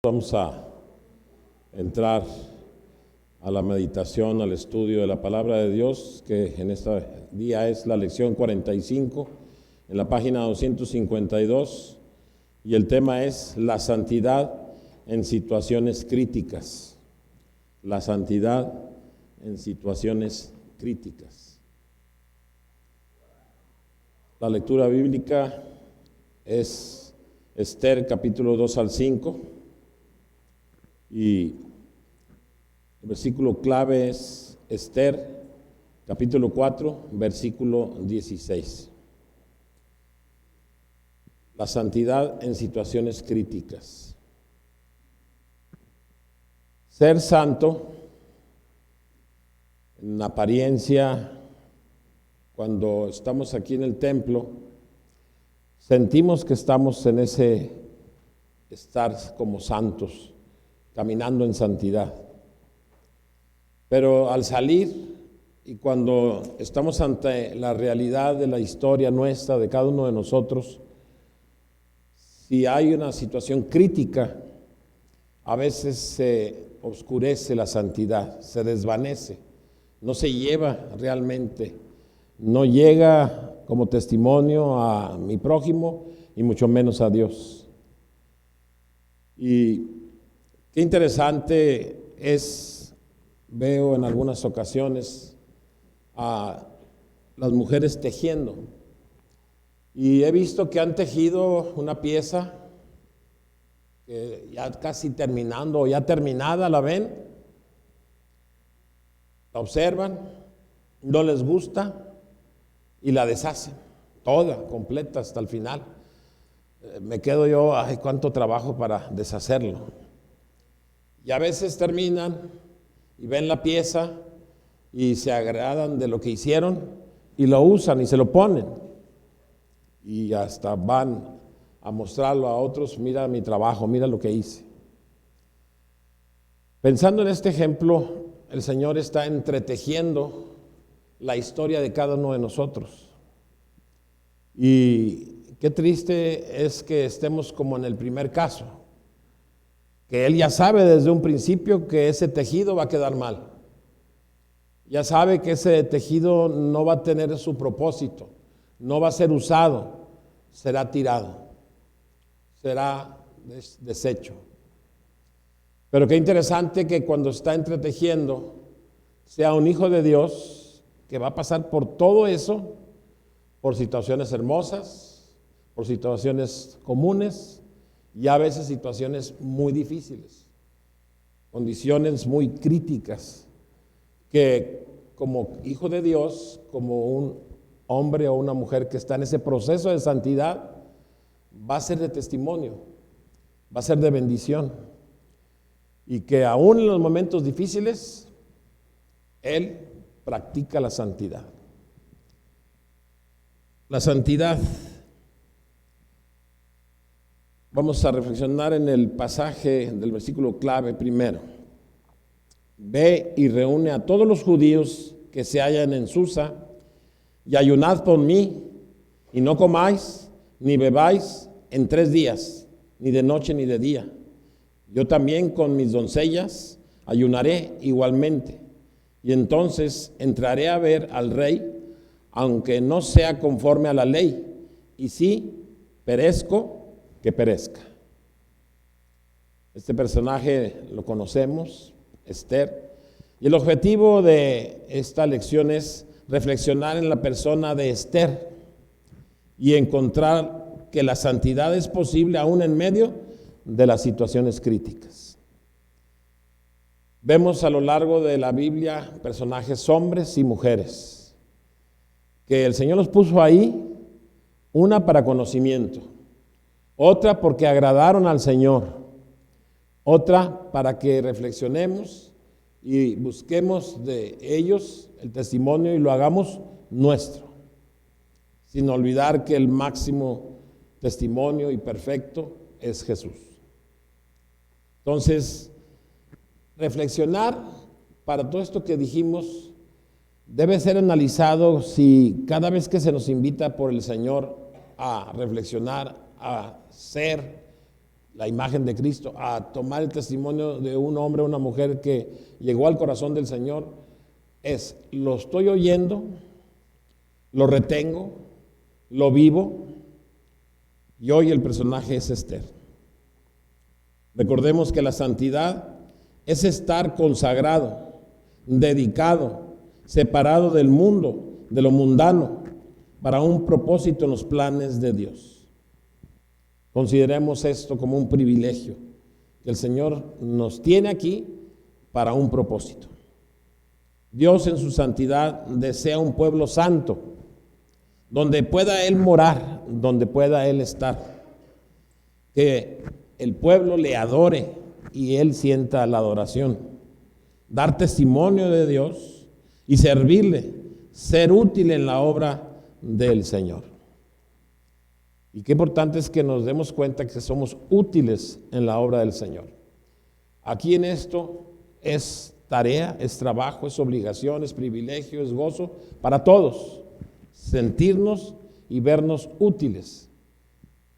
Vamos a entrar a la meditación, al estudio de la palabra de Dios, que en este día es la lección 45, en la página 252, y el tema es la santidad en situaciones críticas. La santidad en situaciones críticas. La lectura bíblica es Esther capítulo 2 al 5. Y el versículo clave es Esther, capítulo 4, versículo 16. La santidad en situaciones críticas. Ser santo, en apariencia, cuando estamos aquí en el templo, sentimos que estamos en ese estar como santos, caminando en santidad. Pero al salir y cuando estamos ante la realidad de la historia nuestra, de cada uno de nosotros, si hay una situación crítica, a veces se oscurece la santidad, se desvanece, no se lleva realmente, no llega como testimonio a mi prójimo y mucho menos a Dios. Y qué interesante es, veo en algunas ocasiones a las mujeres tejiendo. Y he visto que han tejido una pieza que ya casi terminando o ya terminada, la ven, la observan, no les gusta y la deshacen, toda, completa hasta el final. Me quedo yo, ay, cuánto trabajo para deshacerlo. Y a veces terminan y ven la pieza y se agradan de lo que hicieron y lo usan y se lo ponen. Y hasta van a mostrarlo a otros, mira mi trabajo, mira lo que hice. Pensando en este ejemplo, el Señor está entretejiendo la historia de cada uno de nosotros. Y qué triste es que estemos como en el primer caso, que Él ya sabe desde un principio que ese tejido va a quedar mal. Ya sabe que ese tejido no va a tener su propósito, no va a ser usado, será tirado, será deshecho. Pero qué interesante que cuando está entretejiendo, sea un hijo de Dios que va a pasar por todo eso, por situaciones hermosas, por situaciones comunes, y a veces situaciones muy difíciles, condiciones muy críticas, que como hijo de Dios, como un hombre o una mujer que está en ese proceso de santidad, va a ser de testimonio, va a ser de bendición, y que aún en los momentos difíciles, él practica la santidad. La santidad. Vamos a reflexionar en el pasaje del versículo clave primero. Ve y reúne a todos los judíos que se hallan en Susa y ayunad por mí y no comáis ni bebáis en 3 días, ni de noche ni de día. Yo también con mis doncellas ayunaré igualmente y entonces entraré a ver al rey, aunque no sea conforme a la ley, y si perezco, que perezca. Este personaje lo conocemos, Esther, y el objetivo de esta lección es reflexionar en la persona de Esther y encontrar que la santidad es posible aún en medio de las situaciones críticas. Vemos a lo largo de la Biblia personajes hombres y mujeres que el Señor los puso ahí, una para conocimiento, otra porque agradaron al Señor, otra para que reflexionemos y busquemos de ellos el testimonio y lo hagamos nuestro, sin olvidar que el máximo testimonio y perfecto es Jesús. Entonces, reflexionar para todo esto que dijimos debe ser analizado si cada vez que se nos invita por el Señor a reflexionar, a ser la imagen de Cristo, a tomar el testimonio de un hombre o una mujer que llegó al corazón del Señor, es: lo estoy oyendo, lo retengo, lo vivo. Y hoy el personaje es Esther. Recordemos que la santidad es estar consagrado, dedicado, separado del mundo, de lo mundano, para un propósito en los planes de Dios. Consideremos esto como un privilegio, que el Señor nos tiene aquí para un propósito. Dios en su santidad desea un pueblo santo, donde pueda Él morar, donde pueda Él estar. Que el pueblo le adore y Él sienta la adoración. Dar testimonio de Dios y servirle, ser útil en la obra del Señor. Y qué importante es que nos demos cuenta que somos útiles en la obra del Señor. Aquí en esto es tarea, es trabajo, es obligación, es privilegio, es gozo para todos. Sentirnos y vernos útiles,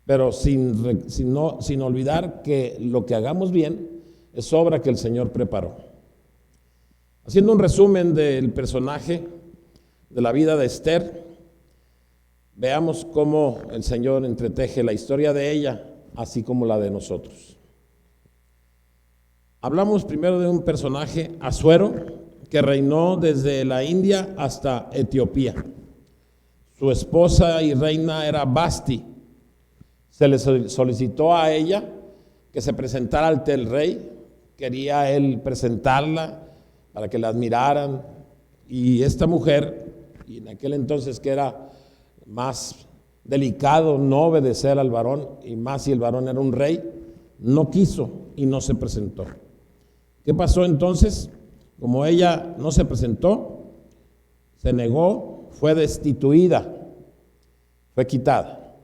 pero sin olvidar que lo que hagamos bien es obra que el Señor preparó. Haciendo un resumen del personaje de la vida de Esther, veamos cómo el Señor entreteje la historia de ella, así como la de nosotros. Hablamos primero de un personaje, Asuero, que reinó desde la India hasta Etiopía. Su esposa y reina era Basti. Se le solicitó a ella que se presentara ante el rey. Quería él presentarla para que la admiraran. Y esta mujer, y en aquel entonces que era más delicado no obedecer al varón, y más si el varón era un rey, no quiso y no se presentó. ¿Qué pasó entonces? Como ella no se presentó, se negó, fue destituida, fue quitada.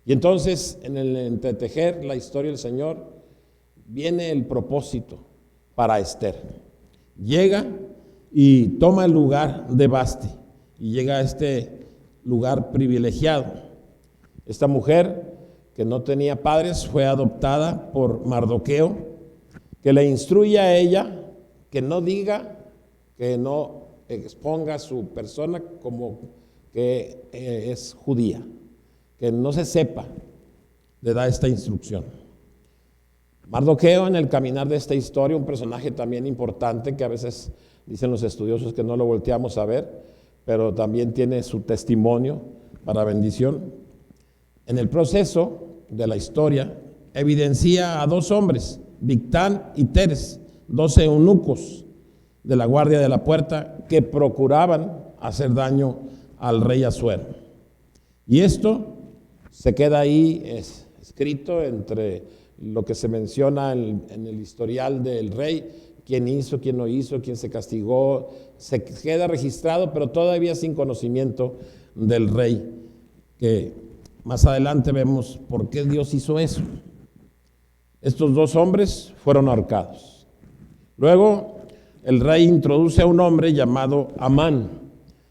Y entonces, en el entretejer la historia del Señor, viene el propósito para Esther. Llega y toma el lugar de Basti, y llega a este lugar privilegiado. Esta mujer, que no tenía padres, fue adoptada por Mardoqueo, que le instruye a ella que no diga, que no exponga su persona como que es judía, que no se sepa, le da esta instrucción. Mardoqueo, en el caminar de esta historia, un personaje también importante que a veces dicen los estudiosos que no lo volteamos a ver, pero también tiene su testimonio para bendición. En el proceso de la historia evidencia a dos hombres, Bigtán y Teres, 2 eunucos de la guardia de la puerta que procuraban hacer daño al rey Asuero. Y esto se queda ahí escrito entre lo que se menciona en el historial del rey, quién hizo, quién no hizo, quién se castigó, se queda registrado, pero todavía sin conocimiento del rey, que más adelante vemos por qué Dios hizo eso. Estos 2 hombres fueron ahorcados. Luego el rey introduce a un hombre llamado Amán,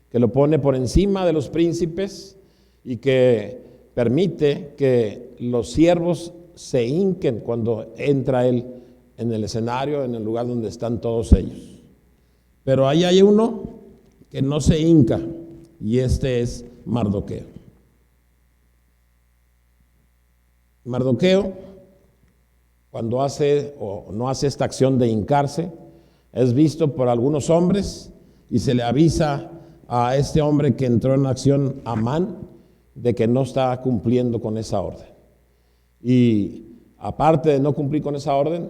que lo pone por encima de los príncipes y que permite que los siervos se hinquen cuando entra él en el escenario, en el lugar donde están todos ellos. Pero ahí hay uno que no se hinca, y este es Mardoqueo. Mardoqueo, cuando hace o no hace esta acción de hincarse, es visto por algunos hombres y se le avisa a este hombre que entró en acción, Amán, de que no está cumpliendo con esa orden. Y aparte de no cumplir con esa orden,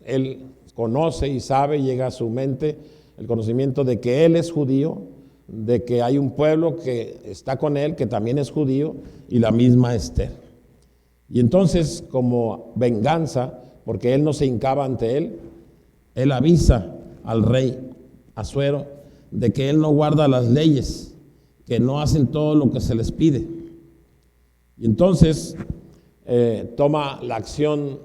él conoce y sabe, llega a su mente el conocimiento de que él es judío, de que hay un pueblo que está con él, que también es judío, y la misma Esther. Y entonces, como venganza, porque él no se hincaba ante él avisa al rey Asuero de que él no guarda las leyes, que no hacen todo lo que se les pide. Y entonces toma la acción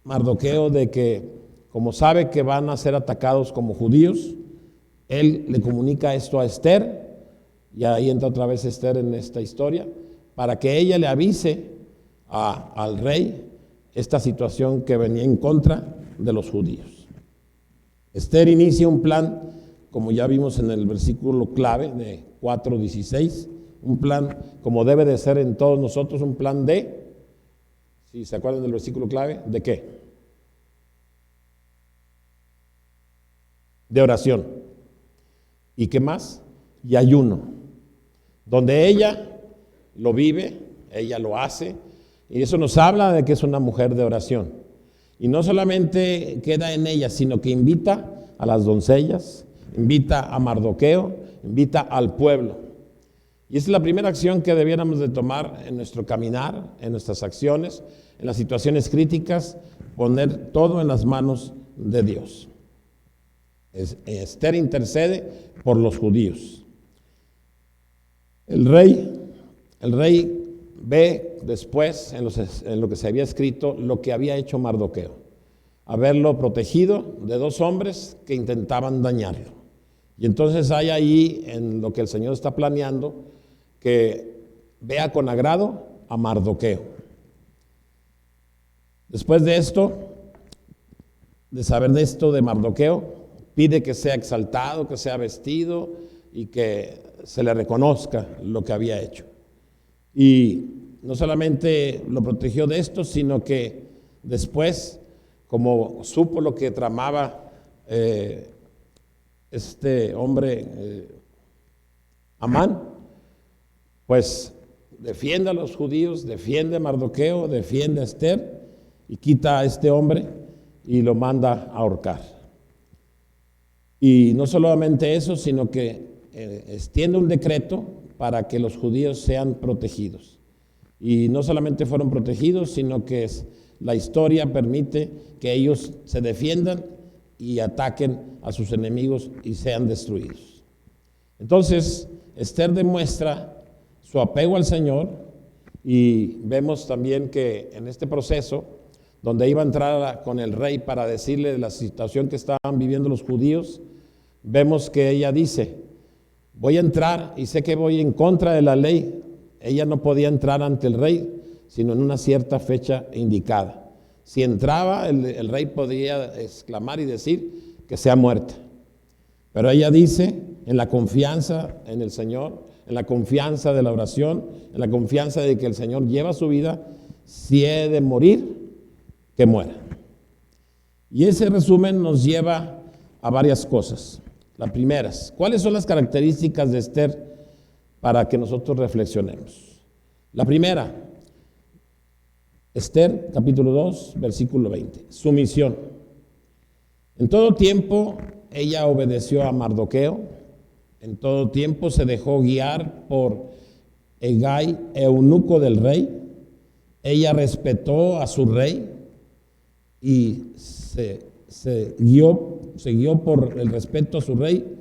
Mardoqueo de que, como sabe que van a ser atacados como judíos, él le comunica esto a Esther, y ahí entra otra vez Esther en esta historia, para que ella le avise al rey esta situación que venía en contra de los judíos. Esther inicia un plan, como ya vimos en el versículo clave de 4:16, un plan como debe de ser en todos nosotros, un plan de, si se acuerdan del versículo clave, ¿de qué? De oración. ¿Y qué más? Y ayuno, donde ella lo vive, ella lo hace, y eso nos habla de que es una mujer de oración. Y no solamente queda en ella, sino que invita a las doncellas, invita a Mardoqueo, invita al pueblo. Y esa es la primera acción que debiéramos de tomar en nuestro caminar, en nuestras acciones, en las situaciones críticas, poner todo en las manos de Dios. Esther intercede por los judíos. El rey ve después en lo que se había escrito lo que había hecho Mardoqueo, haberlo protegido de dos hombres que intentaban dañarlo. Y entonces hay ahí en lo que el Señor está planeando que vea con agrado a Mardoqueo. Después de esto, de saber de esto de Mardoqueo, pide que sea exaltado, que sea vestido y que se le reconozca lo que había hecho. Y no solamente lo protegió de esto, sino que después, como supo lo que tramaba este hombre Amán, pues defiende a los judíos, defiende a Mardoqueo, defiende a Esther y quita a este hombre y lo manda a ahorcar. Y no solamente eso, sino que extiende un decreto para que los judíos sean protegidos. Y no solamente fueron protegidos, sino que la historia permite que ellos se defiendan y ataquen a sus enemigos y sean destruidos. Entonces, Esther demuestra su apego al Señor y vemos también que en este proceso, donde iba a entrar con el rey para decirle de la situación que estaban viviendo los judíos, vemos que ella dice: voy a entrar y sé que voy en contra de la ley. Ella no podía entrar ante el rey, sino en una cierta fecha indicada. Si entraba, el rey podía exclamar y decir que sea muerta. Pero ella dice, en la confianza en el Señor, en la confianza de la oración, en la confianza de que el Señor lleva su vida, si he de morir, que muera. Y ese resumen nos lleva a varias cosas. Las primeras, ¿cuáles son las características de Esther para que nosotros reflexionemos? La primera, Esther, capítulo 2, versículo 20, sumisión. En todo tiempo ella obedeció a Mardoqueo, en todo tiempo se dejó guiar por Hegai, eunuco del rey. Ella respetó a su rey y se guió por el respeto a su rey,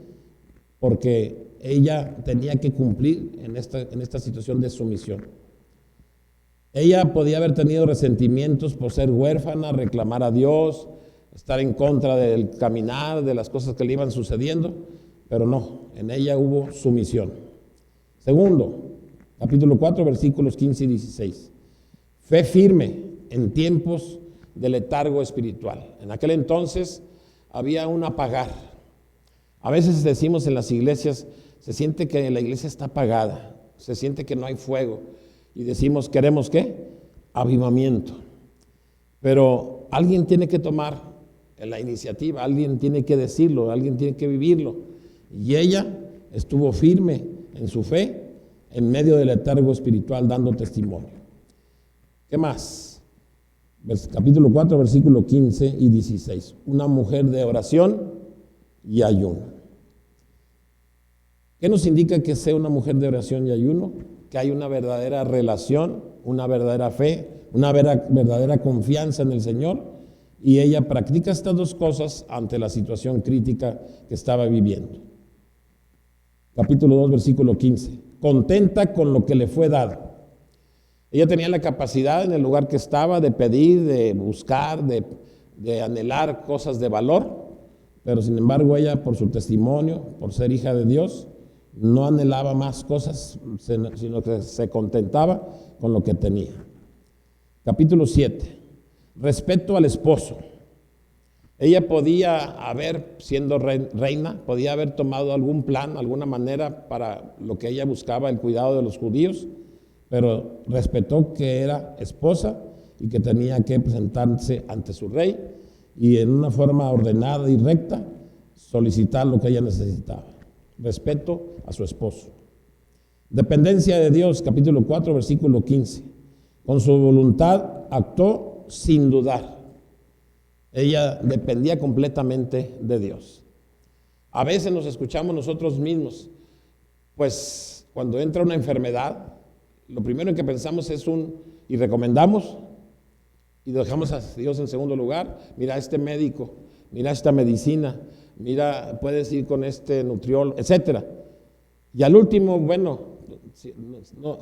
porque ella tenía que cumplir en esta situación de sumisión. Ella podía haber tenido resentimientos por ser huérfana, reclamar a Dios, estar en contra del caminar, de las cosas que le iban sucediendo, pero no, en ella hubo sumisión. Segundo, capítulo 4, versículos 15 y 16. Fe firme en tiempos de letargo espiritual. En aquel entonces había un apagar. A veces decimos en las iglesias, se siente que la iglesia está apagada, se siente que no hay fuego, y decimos, ¿queremos qué? Avivamiento. Pero alguien tiene que tomar la iniciativa, alguien tiene que decirlo, alguien tiene que vivirlo. Y ella estuvo firme en su fe, en medio del letargo espiritual, dando testimonio. ¿Qué más? Capítulo 4, versículo 15 y 16. Una mujer de oración y ayuno. ¿Qué nos indica que sea una mujer de oración y ayuno? Que hay una verdadera relación, una verdadera fe, una verdadera confianza en el Señor, y ella practica estas dos cosas ante la situación crítica que estaba viviendo. Capítulo 2, versículo 15. Contenta con lo que le fue dado. Ella tenía la capacidad en el lugar que estaba de pedir, de buscar, de anhelar cosas de valor, pero sin embargo ella, por su testimonio, por ser hija de Dios, no anhelaba más cosas, sino que se contentaba con lo que tenía. Capítulo 7. Respeto al esposo. Ella podía haber, siendo reina, podía haber tomado algún plan, alguna manera para lo que ella buscaba, el cuidado de los judíos, pero respetó que era esposa y que tenía que presentarse ante su rey y en una forma ordenada y recta solicitar lo que ella necesitaba. Respeto a su esposo. Dependencia de Dios, capítulo 4, versículo 15. Con su voluntad actuó sin dudar. Ella dependía completamente de Dios. A veces nos escuchamos nosotros mismos, pues cuando entra una enfermedad, lo primero que pensamos es y recomendamos, y dejamos a Dios en segundo lugar. Mira este médico, mira esta medicina, mira, puedes ir con este nutriólogo, etcétera. Y al último, bueno,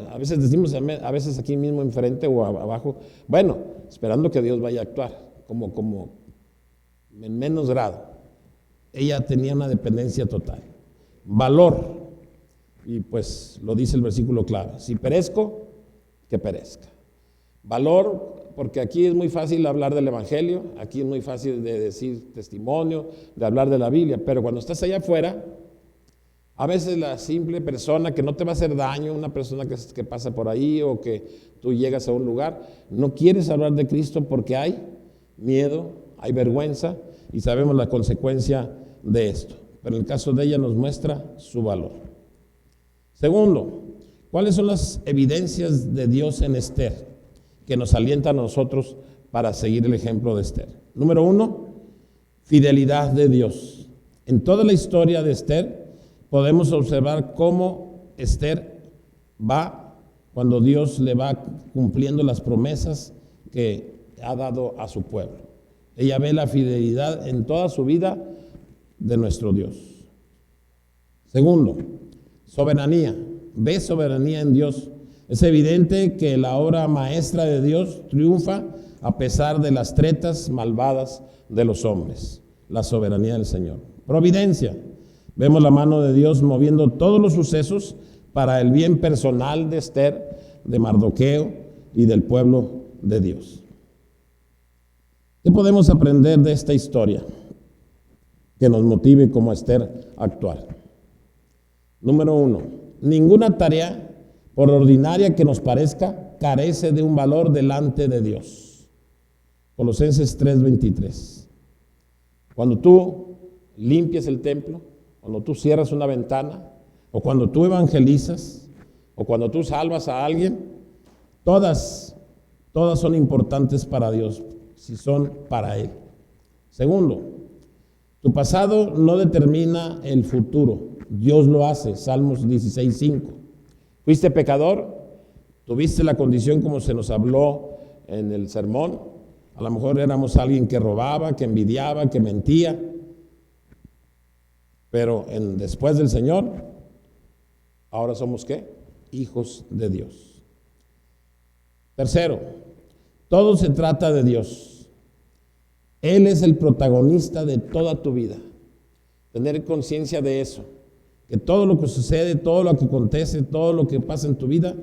a veces decimos, a veces aquí mismo enfrente o abajo, bueno, esperando que Dios vaya a actuar, como en menos grado. Ella tenía una dependencia total. Valor, y pues lo dice el versículo clave: si perezco, que perezca. Valor, porque aquí es muy fácil hablar del evangelio, aquí es muy fácil de decir testimonio, de hablar de la Biblia, pero cuando estás allá afuera, a veces la simple persona que no te va a hacer daño, una persona que pasa por ahí o que tú llegas a un lugar, no quieres hablar de Cristo porque hay miedo, hay vergüenza y sabemos la consecuencia de esto. Pero en el caso de ella nos muestra su valor. Segundo, ¿cuáles son las evidencias de Dios en Esther que nos alientan a nosotros para seguir el ejemplo de Esther? Número 1, fidelidad de Dios. En toda la historia de Esther podemos observar cómo Esther va cuando Dios le va cumpliendo las promesas que ha dado a su pueblo. Ella ve la fidelidad en toda su vida de nuestro Dios. Segundo, soberanía. Ve soberanía en Dios. Es evidente que la obra maestra de Dios triunfa a pesar de las tretas malvadas de los hombres. La soberanía del Señor. Providencia. Vemos la mano de Dios moviendo todos los sucesos para el bien personal de Esther, de Mardoqueo y del pueblo de Dios. ¿Qué podemos aprender de esta historia que nos motive como Esther a actuar? Número 1, ninguna tarea, por ordinaria que nos parezca, carece de un valor delante de Dios. Colosenses 3:23. Cuando tú limpias el templo, cuando tú cierras una ventana, o cuando tú evangelizas, o cuando tú salvas a alguien, todas son importantes para Dios, si son para Él. Segundo, tu pasado no determina el futuro, Dios lo hace. Salmos 16:5. Fuiste pecador, tuviste la condición como se nos habló en el sermón. A lo mejor éramos alguien que robaba, que envidiaba, que mentía. Pero después del Señor, ahora somos ¿qué? Hijos de Dios. Tercero, todo se trata de Dios. Él es el protagonista de toda tu vida. Tener conciencia de eso. Que todo lo que sucede, todo lo que acontece, todo lo que pasa en tu vida,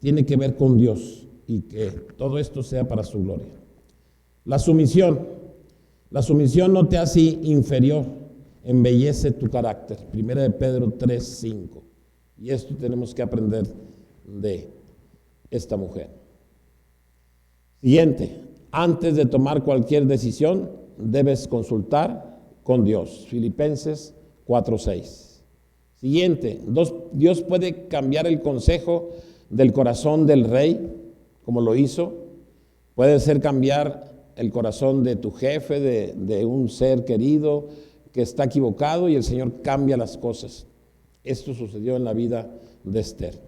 tiene que ver con Dios. Y que todo esto sea para su gloria. La sumisión. La sumisión no te hace inferior. Embellece tu carácter. 1 Pedro 3:5. Y esto tenemos que aprender de esta mujer. Siguiente, antes de tomar cualquier decisión, debes consultar con Dios. Filipenses 4:6. Siguiente, Dios puede cambiar el consejo del corazón del rey, como lo hizo. Puede ser cambiar el corazón de tu jefe, de un ser querido que está equivocado, y el Señor cambia las cosas. Esto sucedió en la vida de Esther.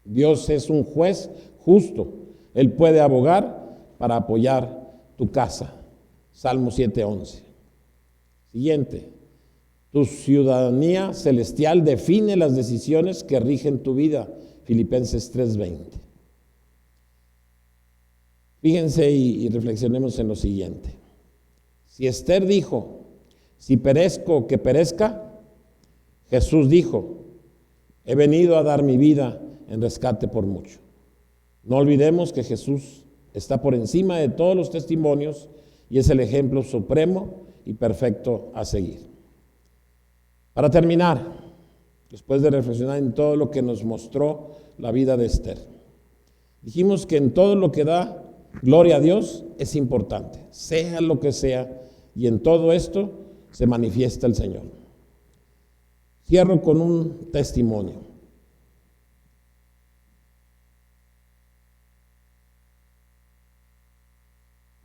Dios es un juez justo. Él puede abogar para apoyar tu casa. Salmo 7:11. Siguiente. Tu ciudadanía celestial define las decisiones que rigen tu vida. Filipenses 3:20. Fíjense y reflexionemos en lo siguiente. Si Esther dijo, si perezco, que perezca, Jesús dijo, he venido a dar mi vida en rescate por mucho. No olvidemos que Jesús está por encima de todos los testimonios y es el ejemplo supremo y perfecto a seguir. Para terminar, después de reflexionar en todo lo que nos mostró la vida de Esther, dijimos que en todo lo que da gloria a Dios es importante, sea lo que sea, y en todo esto se manifiesta el Señor. Cierro con un testimonio.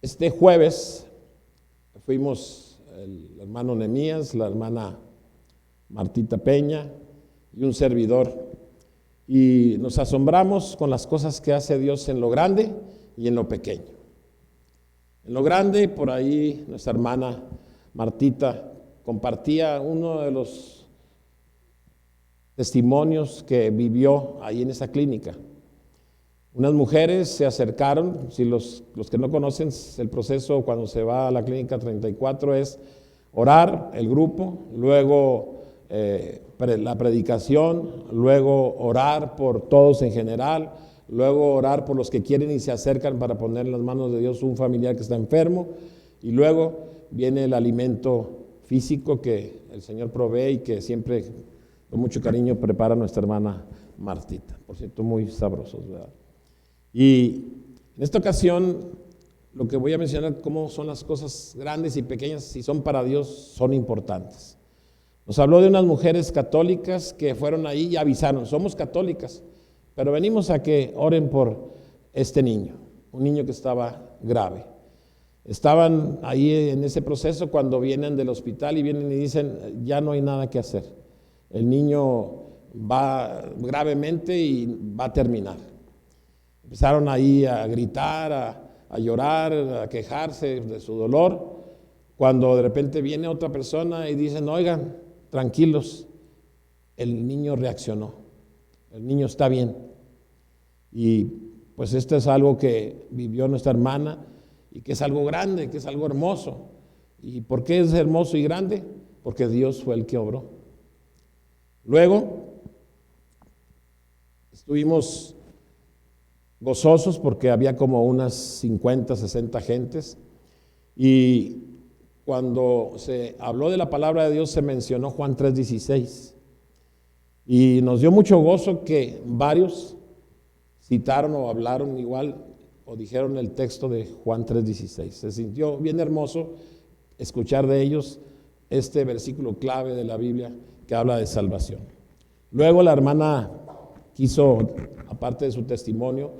Este jueves fuimos el hermano Nehemías, la hermana Martita Peña y un servidor, y nos asombramos con las cosas que hace Dios en lo grande y en lo pequeño. En lo grande, por ahí nuestra hermana Martita compartía uno de los testimonios que vivió ahí en esa clínica. Unas mujeres se acercaron, si los que no conocen el proceso cuando se va a la clínica 34 es orar el grupo, luego la predicación, luego orar por todos en general, luego orar por los que quieren y se acercan para poner en las manos de Dios un familiar que está enfermo, y luego viene el alimento físico que el Señor provee y que siempre con mucho cariño prepara nuestra hermana Martita. Por cierto, muy sabrosos, ¿verdad? Y en esta ocasión lo que voy a mencionar, cómo son las cosas grandes y pequeñas, si son para Dios, son importantes. Nos habló de unas mujeres católicas que fueron ahí y avisaron, somos católicas, pero venimos a que oren por este niño, un niño que estaba grave. Estaban ahí en ese proceso cuando vienen del hospital y vienen y dicen, ya no hay nada que hacer. El niño va gravemente y va a terminar. Empezaron ahí a gritar, a llorar, a quejarse de su dolor, cuando de repente viene otra persona y dicen, oigan, tranquilos, el niño reaccionó, el niño está bien. Y pues esto es algo que vivió nuestra hermana y que es algo grande, que es algo hermoso. ¿Y por qué es hermoso y grande? Porque Dios fue el que obró. Luego estuvimos gozosos porque había como unas 50, 60 gentes, y cuando se habló de la palabra de Dios se mencionó Juan 3:16, y nos dio mucho gozo que varios citaron o hablaron igual o dijeron el texto de Juan 3:16. Se sintió bien hermoso escuchar de ellos este versículo clave de la Biblia que habla de salvación. Luego la hermana quiso, aparte de su testimonio,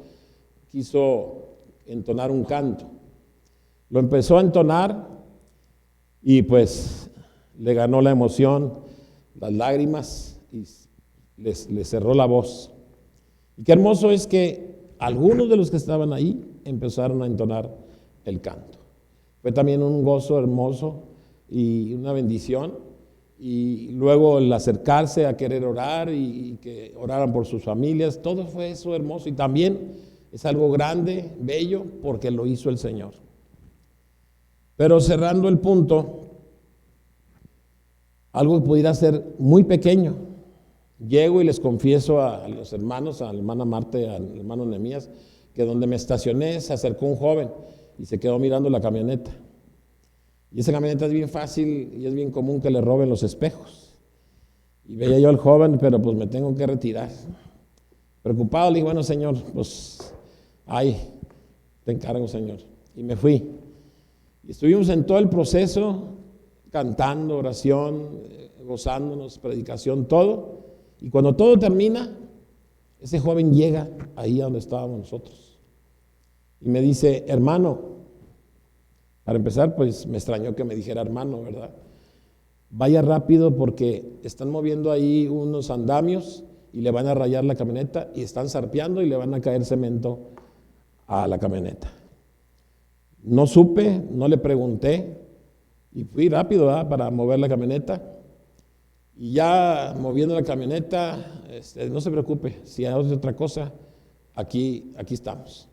quiso entonar un canto. Lo empezó a entonar y pues le ganó la emoción, las lágrimas, y le cerró la voz. Y qué hermoso es que algunos de los que estaban ahí empezaron a entonar el canto. Fue también un gozo hermoso y una bendición. Y luego el acercarse a querer orar y que oraran por sus familias, todo fue eso hermoso. Y también es algo grande, bello, porque lo hizo el Señor. Pero cerrando el punto, algo que pudiera ser muy pequeño, llego y les confieso a los hermanos, a la hermana Marta y al hermano Nehemías, que donde me estacioné se acercó un joven y se quedó mirando la camioneta. Y esa camioneta es bien fácil y es bien común que le roben los espejos. Y veía yo al joven, pero pues me tengo que retirar. Preocupado le dije, bueno, Señor, pues ay, te encargo, Señor. Y me fui. Y estuvimos en todo el proceso, cantando, oración, gozándonos, predicación, todo. Y cuando todo termina, ese joven llega ahí a donde estábamos nosotros. Y me dice, hermano, para empezar, pues me extrañó que me dijera hermano, ¿verdad? Vaya rápido porque están moviendo ahí unos andamios y le van a rayar la camioneta y están zarpeando y le van a caer cemento a la camioneta. No supe, no le pregunté y fui rápido, ¿verdad?, para mover la camioneta. Y ya moviendo la camioneta, no se preocupe, si hay otra cosa, aquí estamos.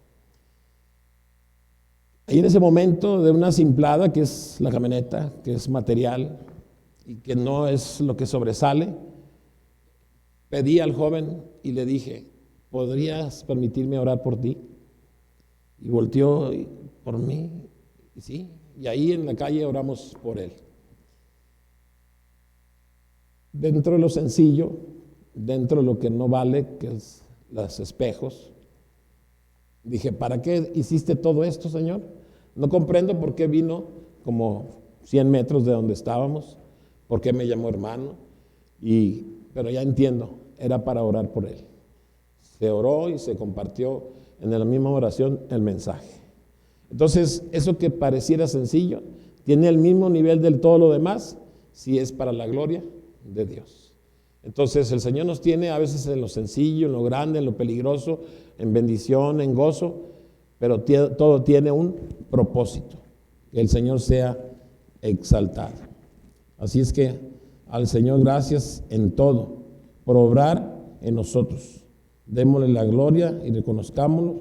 Ahí en ese momento de una simplada, que es la camioneta, que es material y que no es lo que sobresale, pedí al joven y le dije, ¿podrías permitirme orar por ti? Y volteó por mí, y sí, y ahí en la calle oramos por él. Dentro de lo sencillo, dentro de lo que no vale, que es los espejos, dije, ¿para qué hiciste todo esto, Señor? No comprendo por qué vino como 100 metros de donde estábamos, por qué me llamó hermano, pero ya entiendo, era para orar por él. Se oró y se compartió en la misma oración el mensaje. Entonces, eso que pareciera sencillo, tiene el mismo nivel del todo lo demás, si es para la gloria de Dios. Entonces, el Señor nos tiene a veces en lo sencillo, en lo grande, en lo peligroso, en bendición, en gozo, pero todo tiene un propósito, que el Señor sea exaltado. Así es que al Señor gracias en todo, por obrar en nosotros. Démosle la gloria y reconozcámoslo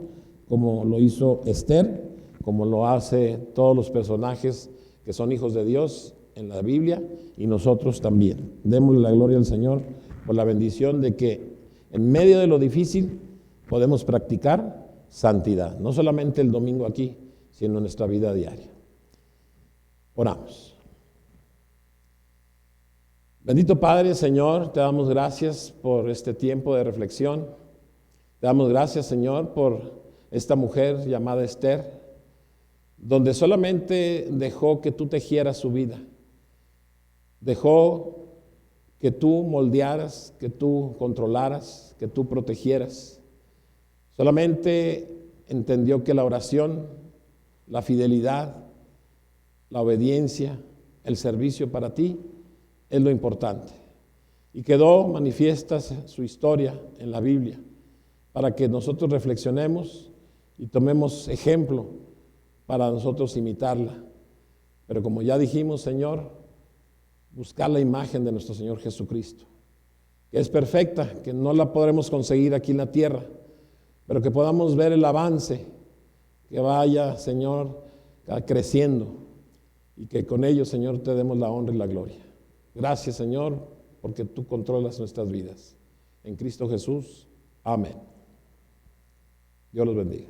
como lo hizo Esther, como lo hace todos los personajes que son hijos de Dios en la Biblia y nosotros también. Démosle la gloria al Señor por la bendición de que en medio de lo difícil podemos practicar santidad, no solamente el domingo aquí, sino en nuestra vida diaria. Oramos. Bendito Padre, Señor, te damos gracias por este tiempo de reflexión. Te damos gracias, Señor, por esta mujer llamada Esther, donde solamente dejó que tú tejieras su vida. Dejó que tú moldearas, que tú controlaras, que tú protegieras. Solamente entendió que la oración, la fidelidad, la obediencia, el servicio para ti es lo importante. Y quedó manifiesta su historia en la Biblia para que nosotros reflexionemos y tomemos ejemplo para nosotros imitarla. Pero como ya dijimos, Señor, buscar la imagen de nuestro Señor Jesucristo, que es perfecta, que no la podremos conseguir aquí en la tierra, pero que podamos ver el avance, que vaya, Señor, creciendo y que con ello, Señor, te demos la honra y la gloria. Gracias, Señor, porque tú controlas nuestras vidas. En Cristo Jesús, amén. Dios los bendiga.